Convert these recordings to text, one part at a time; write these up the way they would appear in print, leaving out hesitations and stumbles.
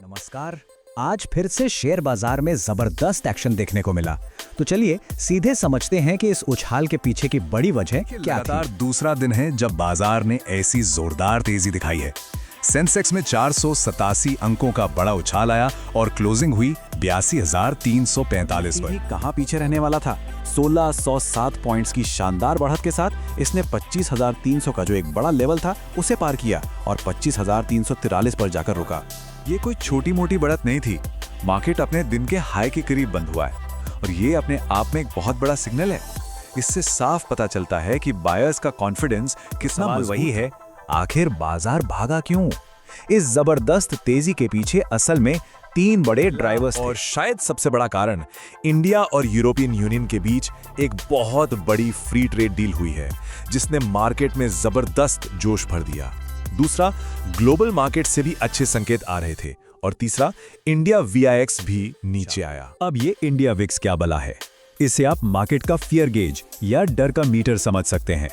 नमस्कार। आज फिर से शेयर बाजार में जबरदस्त एक्शन देखने को मिला। तो चलिए सीधे समझते हैं कि इस उछाल के पीछे की बड़ी वजह क्या थी। लगातार दूसरा दिन है जब बाजार ने ऐसी जोरदार तेजी दिखाई है। सेंसेक्स में 487 अंकों का बड़ा उछाल आया और क्लोजिंग हुई 82,345 पर। कहां पीछे रहने वाला था। 1607 पॉइंट्स की शानदार बढ़त के साथ इसने 25,300 का जो एक बड़ा लेवल था उसे पार किया और 25,343 पर जाकर रुका। ये कोई छोटी मोटी बढ़त नहीं थी। मार्केट अपने दिन के हाई के करीब बंद हुआ है और ये अपने आप में एक बहुत बड़ा सिग्नल है। इससे साफ पता चलता है कि बायर्स का कॉन्फिडेंस कितना मजबूत वही है, आखिर बाजार भागा क्यों? इस जबरदस्त तेजी के पीछे असल में तीन बड़े ड्राइवर्स थे। और शायद सबसे बड़ा कारण इंडिया और यूरोपियन यूनियन के बीच एक बहुत बड़ी फ्री ट्रेड डील हुई है जिसने मार्केट में जबरदस्त जोश भर दिया। दूसरा, ग्लोबल मार्केट से भी अच्छे संकेत आ रहे थे और तीसरा, इंडिया VIX भी नीचे आया। अब ये इंडिया विक्स क्या बला है? इसे आप मार्केट का फियर गेज या डर का मीटर समझ सकते हैं।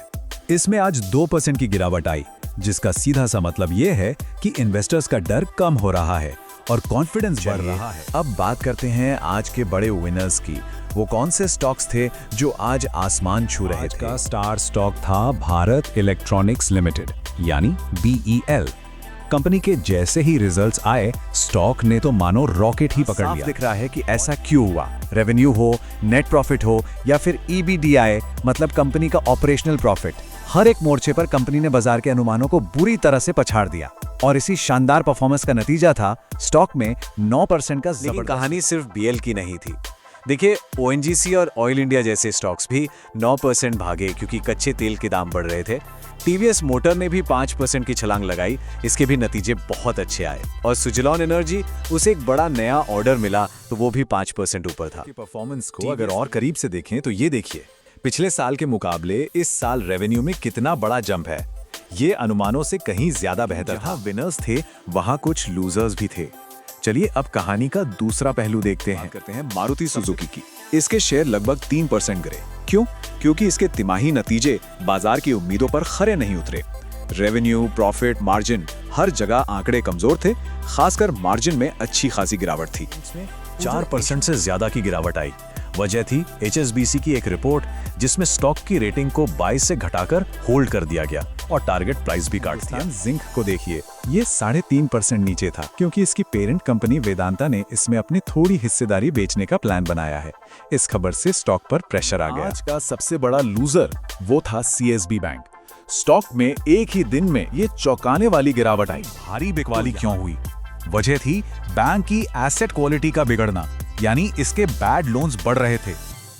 इसमें आज 2% की गिरावट आई, जिसका सीधा सा मतलब ये है कि इन्वेस्टर्स का डर कम हो रहा है और कॉन्फिडेंस बढ़ रहा है। अब बात करते हैं आज के बड़े विनर्स की। वो कौन से स्टॉक्स थे जो आज आसमान छू रहे आज थे? का स्टार स्टॉक था भारत इलेक्ट्रॉनिक्स लिमिटेड यानी BEL। कंपनी के जैसे ही रिजल्ट्स आए, स्टॉक ने तो मानो रॉकेट ही पकड़ साफ लिया। दिख रहा है कि ऐसा क्यों हुआ। रेवेन्यू हो, नेट प्रॉफिट हो या फिर EBITDA मतलब कंपनी का ऑपरेशनल प्रॉफिट, हर एक मोर्चे पर कंपनी ने बाजार के अनुमानों को बुरी तरह से पछाड़ दिया और इसी शानदार परफॉर्मेंस का नतीजा था स्टॉक में 9% का। लेकिन कहानी सिर्फ BL की नहीं थी। देखिए, ONGC और ऑयल इंडिया जैसे स्टॉक्स भी 9% भागे क्योंकि कच्चे तेल के दाम बढ़ रहे थे। TVS मोटर ने भी 5% की छलांग लगाई, इसके भी नतीजे बहुत अच्छे आए। और सुजलॉन एनर्जी, उसे एक बड़ा नया ऑर्डर मिला तो वो भी 5% ऊपर था। परफॉर्मेंस को अगर और करीब से देखें तो ये देखिए, पिछले साल के मुकाबले इस साल रेवेन्यू में कितना बड़ा जंप है। ये अनुमानों से कहीं ज्यादा बेहतर था। विनर्स थे वहां कुछ लूजर्स भी थे। चलिए अब कहानी का दूसरा पहलू देखते हैं मारुति सुजुकी की। इसके शेयर लगभग 3% गिरे। क्यों? क्योंकि इसके तिमाही नतीजे बाजार की उम्मीदों पर खरे नहीं उतरे। रेवेन्यू, प्रॉफिट, मार्जिन, हर जगह आंकड़े कमजोर थे। खासकर मार्जिन में अच्छी खासी गिरावट थी। 4% से ज्यादा की गिरावट आई। वजह थी HSBC की एक रिपोर्ट जिसमें स्टॉक की रेटिंग को 22 से घटाकर होल्ड कर दिया गया और टारगेट प्राइस भी काट दिया। जिंक को देखिए, ये 3.5% नीचे था क्योंकि इसकी पेरेंट कंपनी वेदांता ने इसमें अपनी थोड़ी हिस्सेदारी बेचने का प्लान बनाया है। इस खबर से स्टॉक पर प्रेशर आ गया। आज का सबसे बड़ा लूजर वो था CSB बैंक। स्टॉक में एक ही दिन में ये चौंकाने वाली गिरावट आई। भारी बिकवाली क्यों हुई? वजह थी बैंक की एसेट क्वालिटी का बिगड़ना, यानी इसके बैड लोन्स बढ़ रहे थे।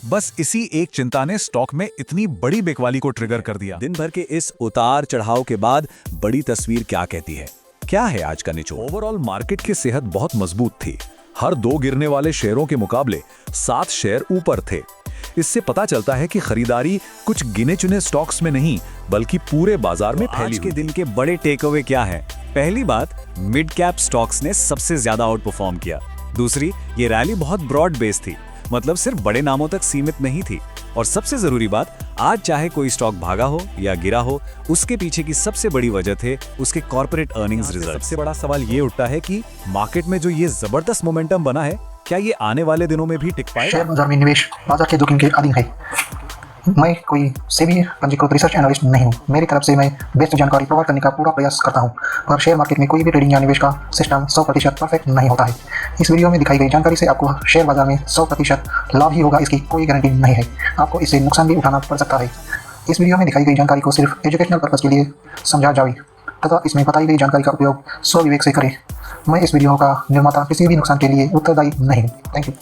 बस इसी एक चिंता ने स्टॉक में इतनी बड़ी बिकवाली को ट्रिगर कर दिया। दिन भर के इस उतार चढ़ाव के बाद बड़ी तस्वीर क्या कहती है? क्या है आज का निचोड़? ओवरऑल मार्केट की सेहत बहुत मजबूत थी। हर 2 गिरने वाले शेयरों के मुकाबले 7 शेयर ऊपर थे। इससे पता चलता है कि खरीदारी कुछ गिने चुने स्टॉक्स में नहीं बल्कि पूरे बाजार में फैली। आज के दिन के बड़े टेक अवे क्या है? पहली बात, मिड कैप स्टॉक्स ने सबसे ज्यादा आउट परफॉर्म किया। दूसरी, ये रैली बहुत ब्रॉड बेस थी, मतलब सिर्फ बड़े नामों तक सीमित नहीं थी। और सबसे जरूरी बात, आज चाहे कोई स्टॉक भागा हो या गिरा हो, उसके पीछे की सबसे बड़ी वजह थे उसके कॉर्पोरेट अर्निंग्स रिजल्ट। सबसे बड़ा सवाल ये उठता है कि मार्केट में जो ये जबरदस्त मोमेंटम बना है, क्या ये आने वाले दिनों में भी टिक पाएगा? शेयर बाजार में निवेश बाजार के जोखिम के अधीन है। मैं कोई सेबी पंजीकृत रिसर्च एनालिस्ट नहीं हूँ। मेरी तरफ से मैं बेस्ट जानकारी प्रोवाइड करने का पूरा प्रयास करता हूँ, पर शेयर मार्केट में कोई भी ट्रेडिंग या निवेश का सिस्टम 100% परफेक्ट नहीं होता है। इस वीडियो में दिखाई गई जानकारी से आपको शेयर बाजार में 100% लाभ ही होगा, इसकी कोई गारंटी नहीं है। आपको इससे नुकसान भी उठाना पड़ सकता है। इस वीडियो में दिखाई गई जानकारी को सिर्फ एजुकेशनल पर्पज के लिए समझा जाए तथा इसमें बताई गई जानकारी का उपयोग स्वविवेक से करें। मैं इस वीडियो का निर्माता किसी भी नुकसान के लिए उत्तरदायी नहीं हूँ। Thank you.